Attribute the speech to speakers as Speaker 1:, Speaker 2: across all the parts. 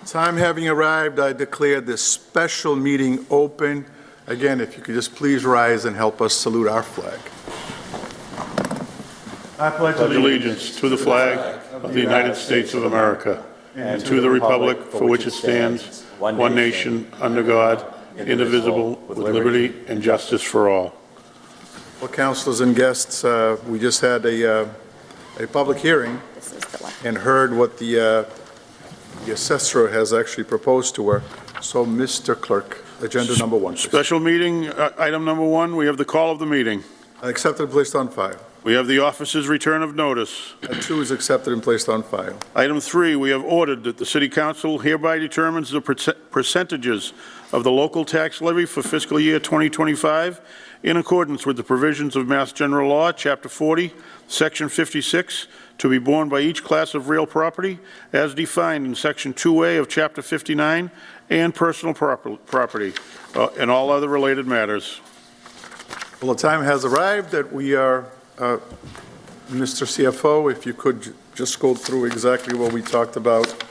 Speaker 1: Time having arrived, I declare this special meeting open. Again, if you could just please rise and help us salute our flag. I pledge
Speaker 2: Allegiance to the flag of the United States of America and to the republic for which it stands, one nation, under God, indivisible, with liberty and justice for all.
Speaker 1: Well, councilors and guests, we just had a public hearing and heard what the assessor has actually proposed to her. So, Mr. Clerk, agenda number 1. Please.
Speaker 2: Special meeting, item number 1, we have the call of the meeting.
Speaker 1: Accepted and placed on file.
Speaker 2: We have the officer's return of notice.
Speaker 1: 2 is accepted and placed on file.
Speaker 2: Item 3, we have ordered that the City Council hereby determines the percentages of the local tax levy for fiscal year 2025 in accordance with the provisions of Mass General Law, Chapter 40, Section 56, to be borne by each class of real property as defined in Section 2A of Chapter 59 and personal property and all other related matters.
Speaker 1: Well, the time has arrived that we are, Mr. CFO, if you could just go through exactly what we talked about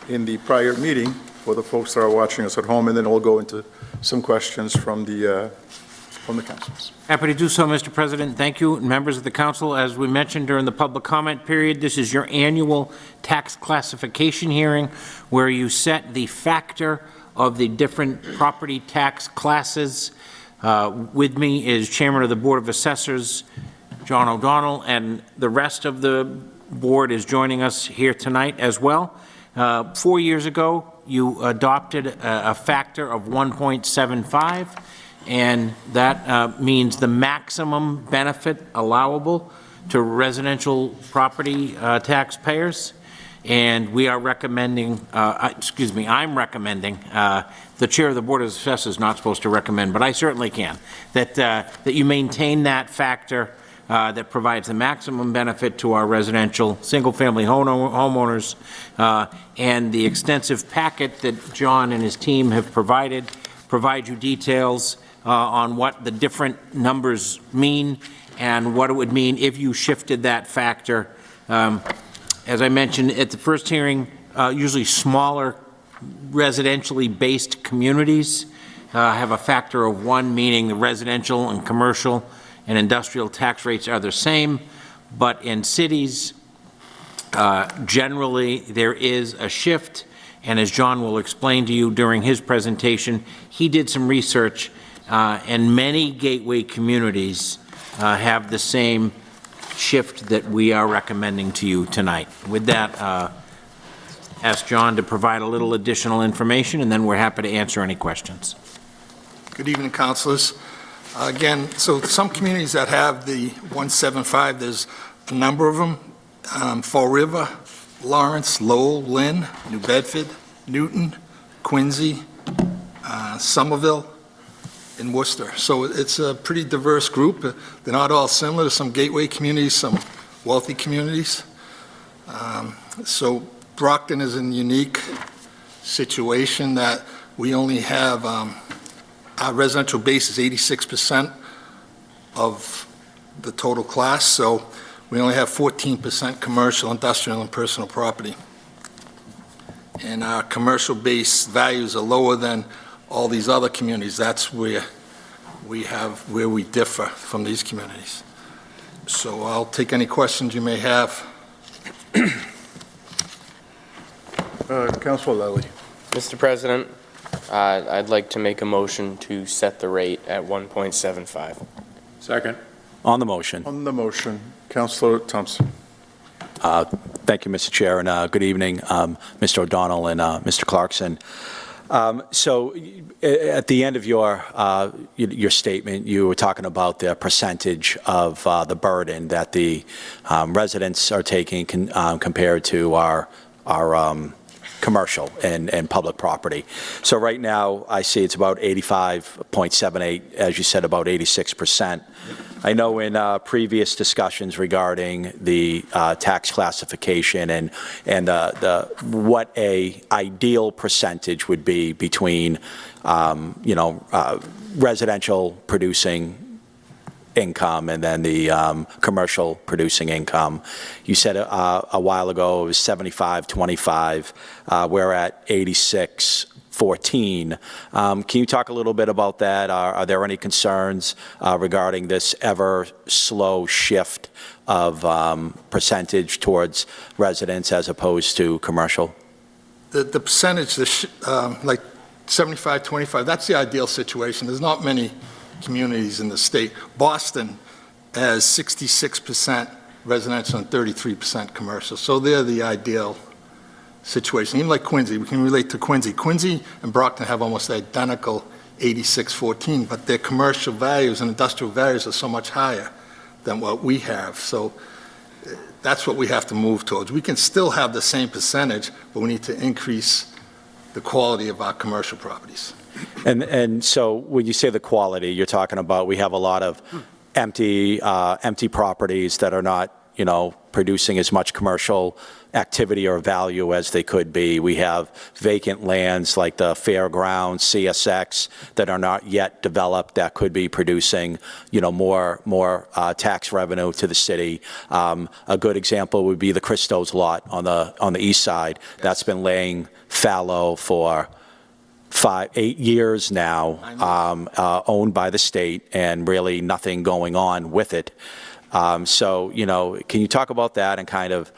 Speaker 1: in the prior meeting for the folks that are watching us at home, and then we'll go into some questions from the councils.
Speaker 3: Happy to do so, Mr. President. Thank you, members of the council. As we mentioned during the public comment period, this is your annual tax classification hearing where you set the factor of the different property tax classes. With me is Chairman of the Board of Assessors, John O'Donnell, and the rest of the board is joining us here tonight as well. 4 years ago, you adopted a factor of 1.75. And that means the maximum benefit allowable to residential property taxpayers. And we are recommending, I'm recommending, the chair of the Board of Assessors is not supposed to recommend, but I certainly can, that you maintain that factor that provides the maximum benefit to our residential single-family homeowners, and the extensive packet that John and his team have provide you details on what the different numbers mean and what it would mean if you shifted that factor. As I mentioned at the first hearing, usually smaller residentially based communities have a factor of 1, meaning the residential and commercial and industrial tax rates are the same, but in cities, generally there is a shift, and as John will explain to you during his presentation, he did some research and many gateway communities have the same shift that we are recommending to you tonight. With that, ask John to provide a little additional information, and then we're happy to answer any questions.
Speaker 4: Good evening, councilors. Again, so some communities that have the 175, there's a number of them. Fall River, Lawrence, Lowell, Lynn, New Bedford, Newton, Quincy, Somerville, in Worcester. So it's a pretty diverse group. They're not all similar. There's some gateway communities, some wealthy communities. So Brockton is in a unique situation that we only have, our residential base is 86% of the total class, so we only have 14% commercial, industrial, and personal property. And our commercial base values are lower than all these other communities. That's where we differ from these communities. So I'll take any questions you may have.
Speaker 1: Councilor Lally.
Speaker 5: Mr. President, I'd like to make a motion to set the rate at 1.75.
Speaker 2: Second.
Speaker 6: On the motion.
Speaker 1: On the motion, Councilor Thompson.
Speaker 6: Thank you, Mr. Chair, and good evening, Mr. O'Donnell and Mr. Clarkson. So at the end of your statement, you were talking about the percentage of the burden that the residents are taking compared to our commercial and public property. So right now, I see it's about 85.78, as you said, about 86%. I know in previous discussions regarding the tax classification and what a ideal percentage would be between residential producing income and then the commercial producing income. You said a while ago it was 75-25. We're at 86-14. Can you talk a little bit about that? Are there any concerns regarding this ever slow shift of percentage towards residents as opposed to commercial?
Speaker 4: The percentage, like 75-25, that's the ideal situation. There's not many communities in the state. Boston has 66% residential and 33% commercial, so they're the ideal situation. Even like Quincy, we can relate to Quincy. Quincy and Brockton have almost identical 86-14, but their commercial values and industrial values are so much higher than what we have. So that's what we have to move towards. We can still have the same percentage, but we need to increase the quality of our commercial properties.
Speaker 6: And so when you say the quality, you're talking about we have a lot of empty properties that are not, producing as much commercial activity or value as they could be. We have vacant lands like the fairgrounds, CSX, that are not yet developed that could be producing, more tax revenue to the city. A good example would be the Christo's lot on the east side. That's been laying fallow for 8 years now, owned by the state, and really nothing going on with it. So, can you talk about that and kind of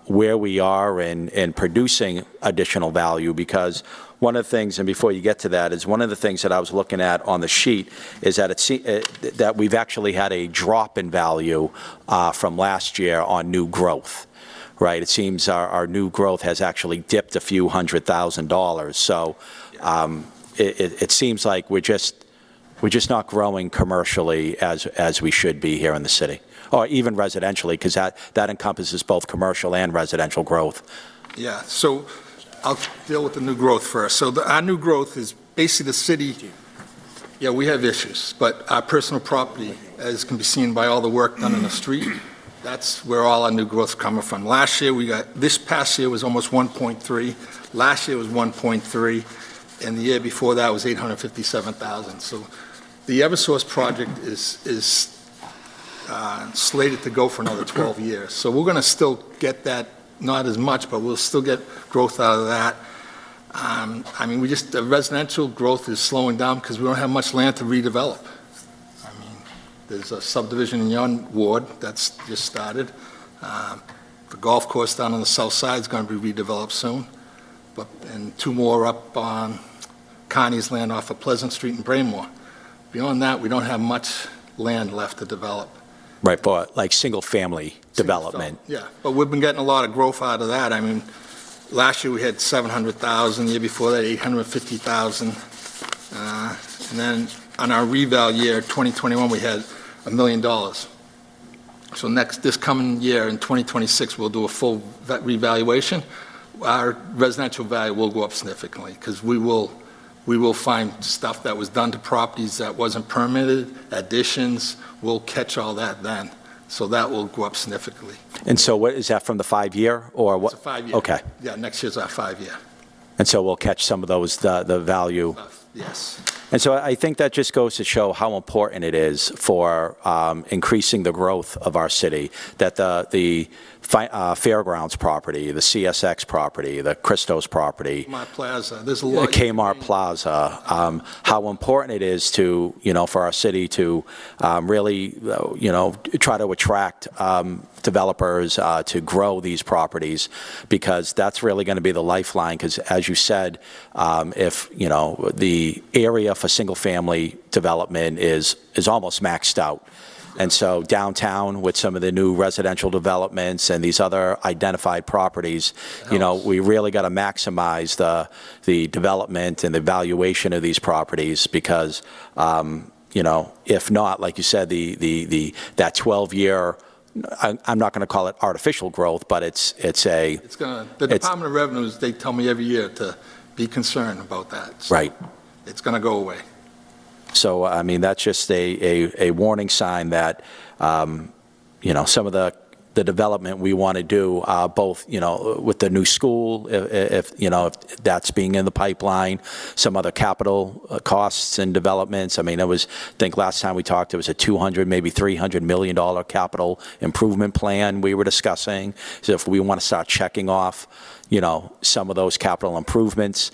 Speaker 6: where we are in producing additional value? Because one of the things, and before you get to that, is one of the things that I was looking at on the sheet is that that we've actually had a drop in value from last year on new growth. Right, it seems our new growth has actually dipped a few $100,000. So it seems like we're just not growing commercially as we should be here in the city, or even residentially, because that encompasses both commercial and residential growth.
Speaker 4: Yeah, so I'll deal with the new growth first. So our new growth is basically the city. Yeah, we have issues, but our personal property, as can be seen by all the work done in the street, that's where all our new growth's coming from. This past year was almost 1.3. Last year was 1.3, and the year before that was 857,000. So the Eversource project is slated to go for another 12 years. So we're going to still get that, not as much, but we'll still get growth out of that. The residential growth is slowing down because we don't have much land to redevelop. There's a subdivision in your ward that's just started. The golf course down on the south side is going to be redeveloped soon, and 2 more up on Connie's land off of Pleasant Street in Braemore. Beyond that, we don't have much land left to develop.
Speaker 6: Right, but like single-family development.
Speaker 4: Yeah, but we've been getting a lot of growth out of that. Last year we had 700,000, the year before that 850,000. And then on our reval year, 2021, we had $1 million. So this coming year in 2026, we'll do a full revaluation. Our residential value will go up significantly because we will find stuff that was done to properties that wasn't permitted, additions. We'll catch all that then. So that will go up significantly.
Speaker 6: And so what is that, from the 5-year or what?
Speaker 4: It's a 5-year.
Speaker 6: Okay.
Speaker 4: Yeah, next year's our 5-year.
Speaker 6: And so we'll catch some of those, the value.
Speaker 4: Yes.
Speaker 6: And so I think that just goes to show how important it is for increasing the growth of our city, that the Fairgrounds property, the CSX property, the Christo's property,
Speaker 4: Kmart Plaza, there's a lot.
Speaker 6: Kmart Plaza, how important it is to, for our city to really, try to attract developers to grow these properties, because that's really going to be the lifeline. Because as you said, if, the area for single-family development is almost maxed out. And so downtown, with some of the new residential developments and these other identified properties, we really got to maximize the development and the valuation of these properties, because, if not, like you said, that 12-year, I'm not going to call it artificial growth, but the
Speaker 4: Department of Revenues, they tell me every year to be concerned about that. So
Speaker 6: right.
Speaker 4: It's going to go away.
Speaker 6: So, that's just a warning sign that, some of the the development we want to do, both, with the new school, if that's being in the pipeline, some other capital costs and developments. I mean, I think last time we talked, it was a $200, maybe $300 million capital improvement plan we were discussing. So if we want to start checking off, some of those capital improvements,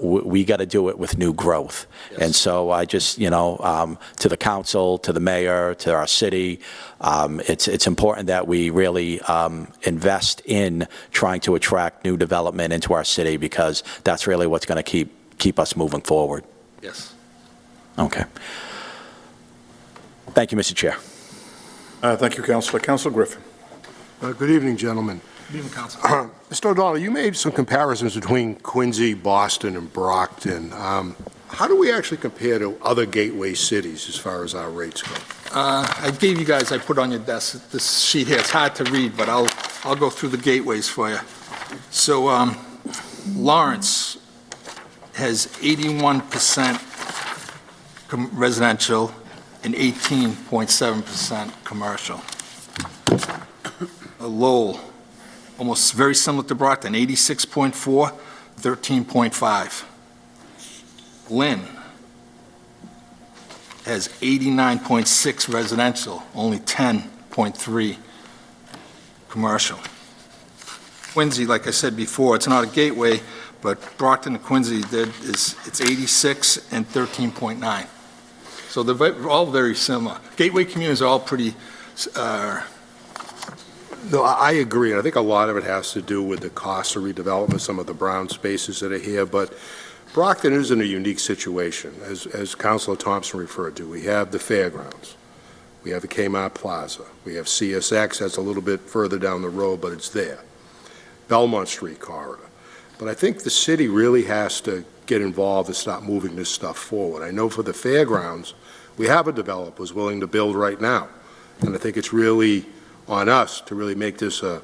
Speaker 6: we got to do it with new growth.
Speaker 4: Yes.
Speaker 6: And so I just, to the council, to the mayor, to our city, it's important that we really invest in trying to attract new development into our city, because that's really what's going to keep us moving forward.
Speaker 4: Yes.
Speaker 6: Okay. Thank you, Mr. Chair.
Speaker 1: Thank you, Councilor. Councilor Griffin.
Speaker 7: Good evening, gentlemen.
Speaker 4: Good evening, Council.
Speaker 7: Mr. O'Donnell, you made some comparisons between Quincy, Boston, and Brockton. How do we actually compare to other gateway cities as far as our rates go?
Speaker 4: I gave you guys, I put on your desk, this sheet here. It's hard to read, but I'll go through the gateways for you. So Lawrence has 81% residential and 18.7% commercial. Lowell, almost very similar to Brockton, 86.4, 13.5. Lynn has 89.6 residential, only 10.3 commercial. Quincy, like I said before, it's not a gateway, but Brockton and Quincy, it's 86 and 13.9. So they're all very similar. Gateway communities are all pretty,
Speaker 7: No, I agree, and I think a lot of it has to do with the cost of redevelopment, some of the brown spaces that are here, but Brockton is in a unique situation, as Councilor Thompson referred to. We have the fairgrounds, we have the Kmart Plaza, we have CSX, that's a little bit further down the road, but it's there. Belmont Street corridor. But I think the city really has to get involved and start moving this stuff forward. I know for the fairgrounds, we have a developer who's willing to build right now, and I think it's really on us to really make this a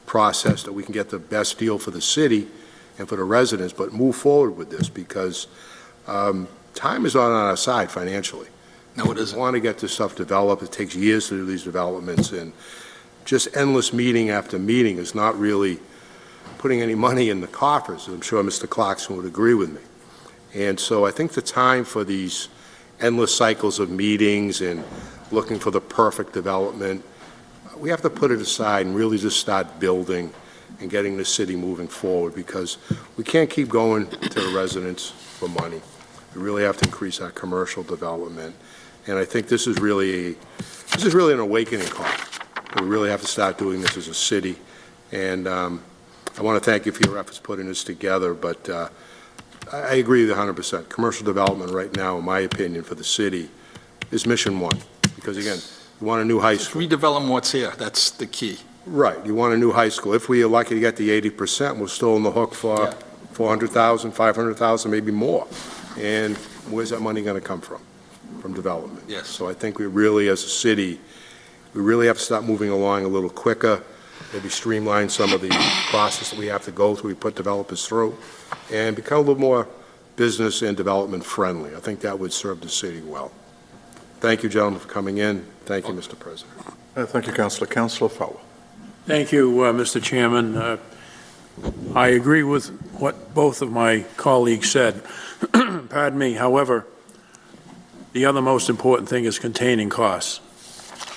Speaker 7: process that we can get the best deal for the city and for the residents, but move forward with this, because time is not on our side financially.
Speaker 4: no, it
Speaker 7: We
Speaker 4: isn't.
Speaker 7: want to get this stuff developed. It takes years to do these developments, and just endless meeting after meeting is not really putting any money in the coffers. I'm sure Mr. Clarkson would agree with me. And so I think the time for these endless cycles of meetings and looking for the perfect development, we have to put it aside and really just start building and getting the city moving forward, because we can't keep going to the residents for money. We really have to increase our commercial development. And I think this is really an awakening call. We really have to start doing this as a city. And I want to thank you for your efforts putting this together, but I agree with you 100%. Commercial development right now, in my opinion, for the city is mission one. Because again, you want a new high school.
Speaker 4: Redevelop what's here, that's the key.
Speaker 7: Right, you want a new high school. If we are lucky to get the 80%, we're still on the hook for
Speaker 4: Yeah.
Speaker 7: 400,000, 500,000, maybe more. And where's that money going to come from? From development.
Speaker 4: Yes.
Speaker 7: So I think we really, as a city, we really have to start moving along a little quicker, maybe streamline some of the process that we have to go through, we put developers through, and become a little more business and development friendly. I think that would serve the city well. Thank you, gentlemen, for coming in. Thank you, Mr. President.
Speaker 1: Thank you, Councilor. Councilor Fowler.
Speaker 8: Thank you, Mr. Chairman. I agree with what both of my colleagues said. Pardon me. However, the other most important thing is containing costs.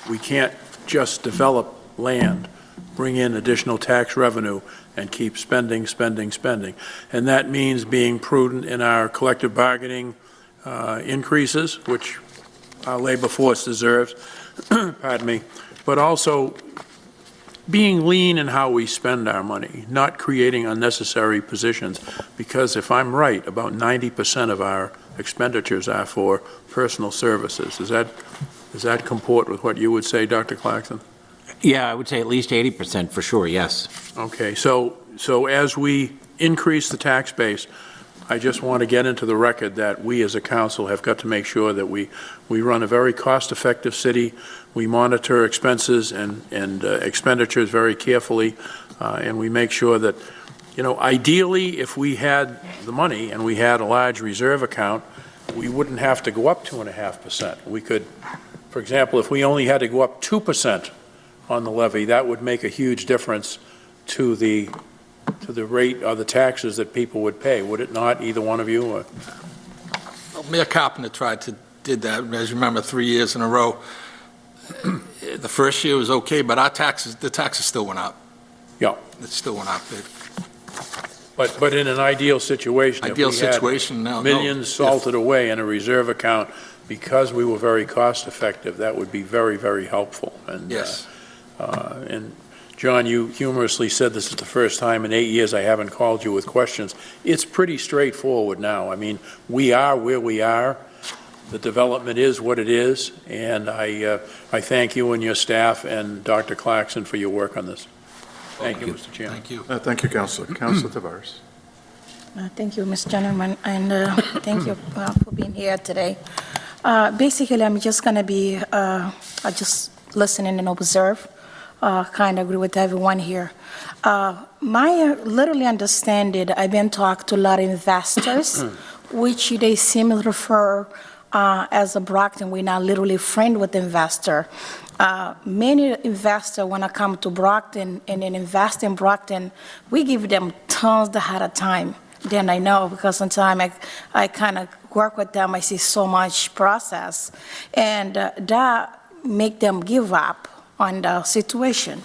Speaker 8: We can't just develop land, bring in additional tax revenue, and keep spending, spending, spending. And that means being prudent in our collective bargaining increases, which our labor force deserves, pardon me, but also being lean in how we spend our money, not creating unnecessary positions, because if I'm right, about 90% of our expenditures are for personal services. Does that comport with what you would say, Dr. Clarkson?
Speaker 3: Yeah, I would say at least 80% for sure, yes.
Speaker 8: Okay, so as we increase the tax base, I just want to get into the record that we as a council have got to make sure that we run a very cost-effective city. We monitor expenses and expenditures very carefully, and we make sure that, ideally, if we had the money and we had a large reserve account, we wouldn't have to go up 2.5%. We could, for example, if we only had to go up 2%, on the levy. That would make a huge difference to the rate or the taxes that people would pay, would it not, either one of you? Or?
Speaker 4: Mayor Carpenter did that, as you remember, 3 years in a row. The first year was okay, but the taxes still went up.
Speaker 8: Yeah.
Speaker 4: It still went up.
Speaker 8: But in an ideal situation, if we had millions salted away in a reserve account because we were very cost-effective, that would be very, very helpful. And,
Speaker 4: yes.
Speaker 8: And John, you humorously said this is the first time in 8 years I haven't called you with questions. It's pretty straightforward now. I mean, we are where we are. The development is what it is, and I thank you and your staff and Dr. Clarkson for your work on this. Thank you, Mr. Chairman.
Speaker 4: Thank you.
Speaker 1: Thank you, Councilor. Councilor Tavares.
Speaker 9: Thank you, Mr. Gentleman, and thank you for being here today. Basically, I'm just going to be just listening and observe, kind of agree with everyone here. My literally understanding, I've been talking to a lot of investors, which they seem to refer as a Brockton, we're not literally friend with investor. Many investors want to come to Brockton and then invest in Brockton. We give them tons ahead of time. Then I know, because sometimes I kind of work with them, I see so much process, and that make them give up on the situation.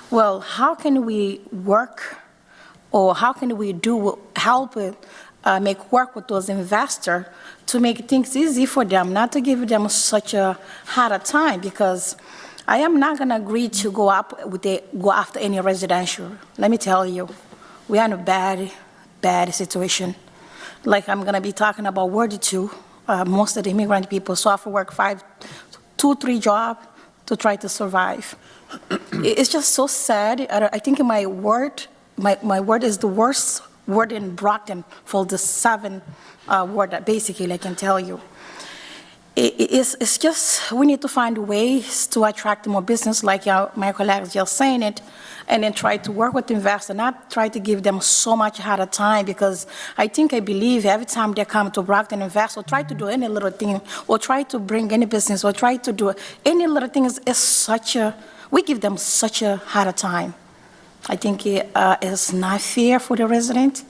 Speaker 9: Well, how can we work, or how can we help make work with those investors to make things easy for them, not to give them such a hard time, because I am not going to agree to go after any residential. Let me tell you, we are in a bad situation. Like, I'm going to be talking about Ward 2. Most of the immigrant people suffer, work 2, 3 jobs to try to survive. It's just so sad. I think my ward is the worst ward in Brockton for the 7 ward, basically, I can tell you. It's just, we need to find ways to attract more business, like my colleagues just saying it, and then try to work with investors, not try to give them so much harder time, because I believe every time they come to Brockton invest, or try to do any little thing, or try to bring any business, or try to do any little thing, we give them such a harder time. I think it's not fair for the resident,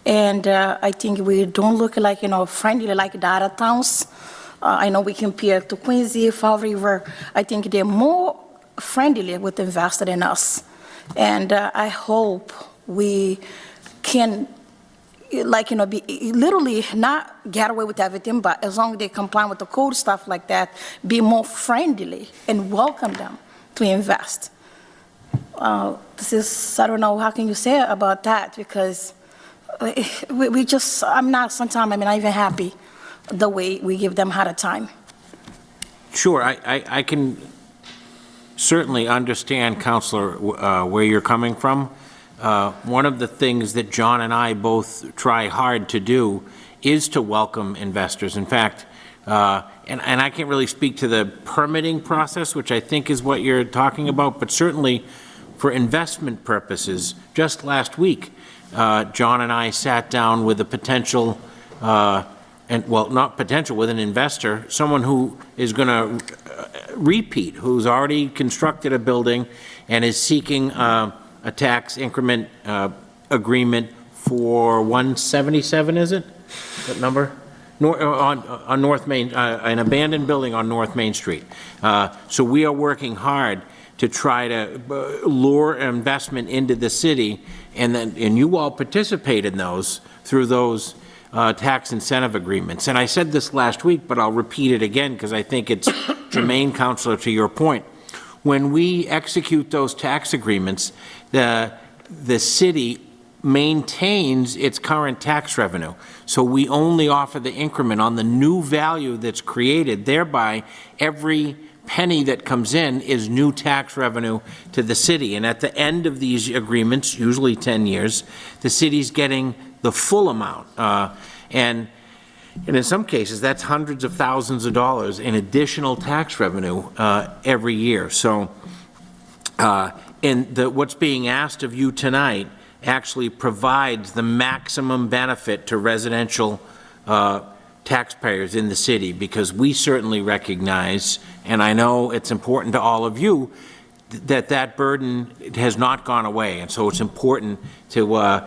Speaker 9: and I think we don't look like, friendly like the other towns. I know we compare to Quincy, Fall River. I think they're more friendly with investors than us. And I hope we can, be literally not get away with everything, but as long as they comply with the code, stuff like that, be more friendly and welcome them to invest. I don't know, how can you say about that? Because sometimes I'm not even happy the way we give them harder time.
Speaker 3: Sure, I can certainly understand, Councilor, where you're coming from. One of the things that John and I both try hard to do is to welcome investors. In fact, and I can't really speak to the permitting process, which I think is what you're talking about, but certainly for investment purposes, just last week, John and I sat down with a potential with an investor, someone who is going to repeat, who's already constructed a building and is seeking a tax increment agreement for 177, is it? That number? On North Main, an abandoned building on North Main Street. So we are working hard to try to lure investment into the city, and you all participate in those through those tax incentive agreements. And I said this last week, but I'll repeat it again because I think it's germane, Councilor, to your point. When we execute those tax agreements, the city maintains its current tax revenue. So we only offer the increment on the new value that's created. Thereby, every penny that comes in is new tax revenue to the city. And at the end of these agreements, usually 10 years, the city's getting the full amount. And in some cases, that's hundreds of thousands of dollars in additional tax revenue every year. So what's being asked of you tonight actually provides the maximum benefit to residential taxpayers in the city, because we certainly recognize, and I know it's important to all of you, that burden has not gone away, and so it's important to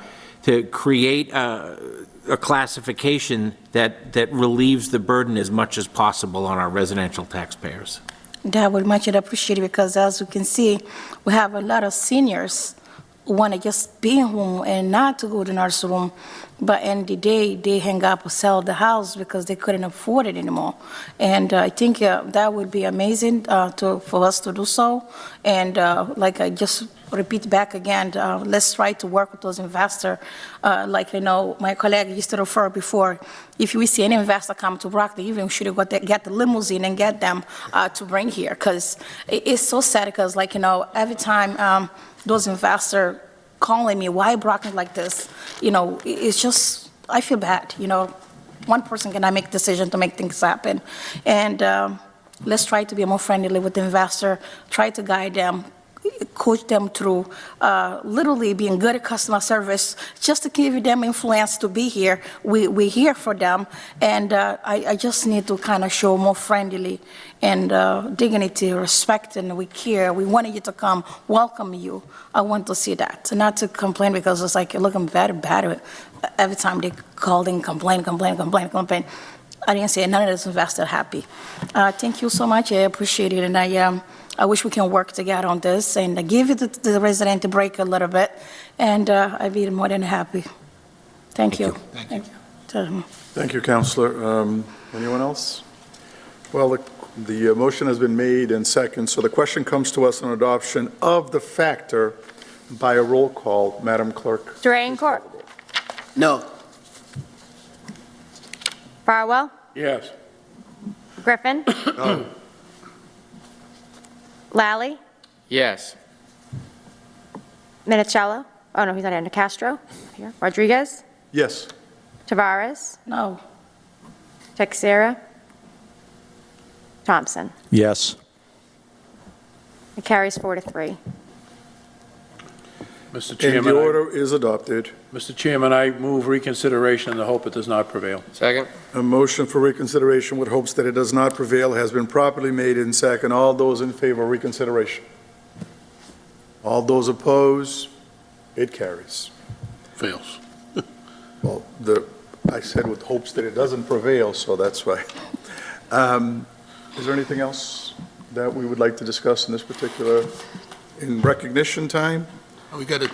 Speaker 3: create a classification that relieves the burden as much as possible on our residential taxpayers.
Speaker 9: That would much appreciate, because as you can see, we have a lot of seniors who want to just be home and not to go to nursing home, but in the day, they hang up or sell the house because they couldn't afford it anymore. And I think that would be amazing for us to do so. And like I just repeat back again, let's try to work with those investors. Like, my colleague used to refer before, if we see any investor come to Brockton, even should get the limousine and get them to bring here, because it's so sad, because every time those investors calling me, why Brockton like this? It's just, I feel bad, one person cannot make decision to make things happen. And let's try to be more friendly with the investor, try to guide them, coach them through literally being good at customer service, just to give them influence to be here. We're here for them, and I just need to kind of show more friendly and dignity, respect, and we care. We wanted you to come, welcome you. I want to see that, not to complain, because it's like you're looking very bad every time they call and complain. I didn't say none of this investor happy. Thank you so much. I appreciate it, and I wish we can work together on this and give it the resident a break a little bit, and I'd be more than happy. Thank you.
Speaker 4: Thank you.
Speaker 1: Thank you, Councilor. Anyone else? Well, the motion has been made and second, so the question comes to us on adoption of the factor by a roll call. Madam Clerk.
Speaker 10: Durancourt.
Speaker 11: No.
Speaker 10: Farwell.
Speaker 8: Yes.
Speaker 10: Griffin.
Speaker 7: No.
Speaker 10: Lally.
Speaker 5: Yes.
Speaker 10: Minicello. Oh, no, he's not in. Castro. Here. Rodriguez.
Speaker 1: Yes.
Speaker 10: Tavares.
Speaker 9: No.
Speaker 10: Texera. Thompson.
Speaker 6: Yes.
Speaker 10: It carries 4-3.
Speaker 8: Mr.
Speaker 1: And
Speaker 8: Chairman,
Speaker 1: the order is adopted.
Speaker 8: Mr. Chairman, I move reconsideration in the hope it does not prevail.
Speaker 5: Second?
Speaker 1: A motion for reconsideration with hopes that it does not prevail has been properly made and second. All those in favor of reconsideration? All those opposed? It carries.
Speaker 2: Fails.
Speaker 1: Well, I said with hopes that it doesn't prevail, so that's why. Is there anything else that we would like to discuss in this particular, in recognition time?
Speaker 4: We got to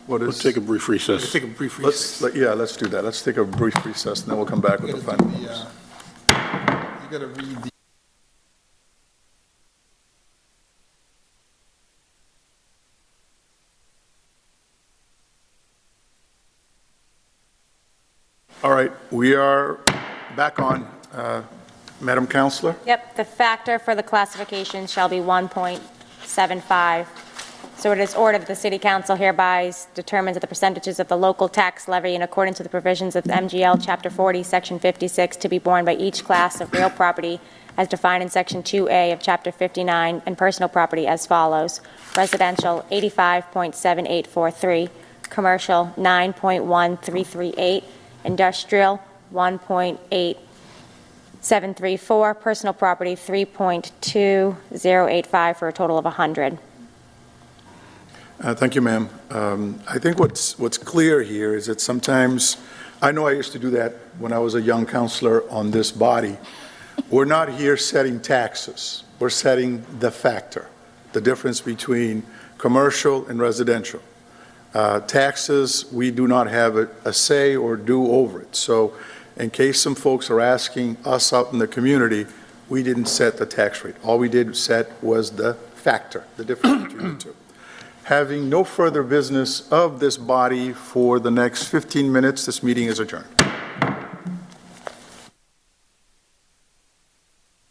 Speaker 1: What is?
Speaker 2: Let's take a brief recess.
Speaker 4: take a brief recess.
Speaker 1: Let's do that. Let's take a brief recess, and then we'll come back with the final.
Speaker 4: You got to read the.
Speaker 1: All right, we are back on. Madam Counselor?
Speaker 10: Yep, the factor for the classification shall be 1.75. So it is ordered that the City Council hereby determines that the percentages of the local tax levy in accordance with the provisions of MGL Chapter 40, Section 56, to be borne by each class of real property as defined in Section 2A of Chapter 59, and personal property as follows: residential 85.7843, commercial 9.1338, industrial 1.8734, personal property 3.2085, for a total of 100.
Speaker 1: Thank you, ma'am. I think what's clear here is that sometimes, I know I used to do that when I was a young counselor on this body. We're not here setting taxes. We're setting the factor, the difference between commercial and residential. Taxes, we do not have a say or do over it. So in case some folks are asking us out in the community, we didn't set the tax rate. All we did set was the factor, the difference between the two. Having no further business of this body for the next 15 minutes, this meeting is adjourned.